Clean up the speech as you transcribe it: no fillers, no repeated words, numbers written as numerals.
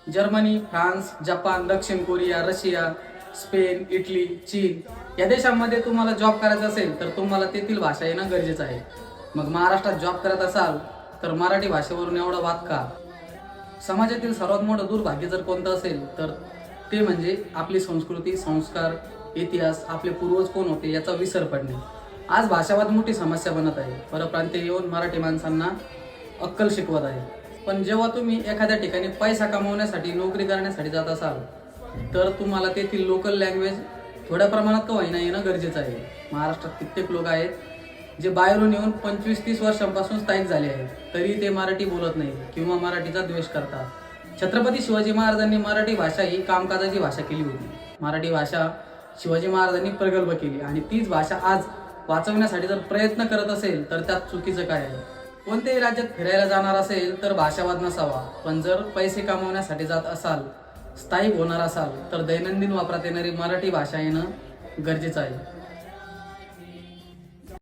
Germany, France, Japan, दक्षिण Korea, Russia, Spain, Italy, चीन या देशांमध्ये तुम्हाला जॉब करायचा असेल तर तुम्हाला तेथील भाषा येणं गरजेचं आहे. मग महाराष्ट्रात जॉब करत असाल तर मराठी भाषेवरून एवढा वाद का? समाजातील सर्वात मोठं दुर्भाग्य जर कोणतं असेल तर ते म्हणजे आपली संस्कृती, संस्कार, इतिहास, आपले पूर्वज कोण होते याचा विसर पडणे. आज भाषावाद मोठी समस्या बनत आहे. परप्रांतीय येऊन मराठी माणसांना अक्कल शिकवत आहे. पण जेव्हा तुम्ही एखाद्या ठिकाणी पैसा कमवण्यासाठी, नोकरी करण्यासाठी जात असाल तर तुम्हाला तेथील लोकल लँग्वेज थोड्या प्रमाणात का होईना येणं गरजेचं आहे. महाराष्ट्रात कित्येक लोक आहेत जे बाहेरून येऊन 25-30 वर्षांपासून स्थायिक झाले आहेत, तरी ते मराठी बोलत नाही किंवा मराठीचा द्वेष करतात. छत्रपती शिवाजी महाराजांनी मराठी भाषा ही कामकाजाची भाषा केली होती. मराठी भाषा शिवाजी महाराजांनी प्रगल्भ केली आणि तीच भाषा आज वाचवण्यासाठी जर प्रयत्न करत असेल तर त्यात चुकीचं काय आहे? कोणत्याही राज्यात फिरायला जाणार असेल तर भाषावाद नसावा, पण जर पैसे कमावण्यासाठी जात असाल, स्थायिक होणार असाल तर दैनंदिन वापरात येणारी मराठी भाषा येणं गरजेचं आहे.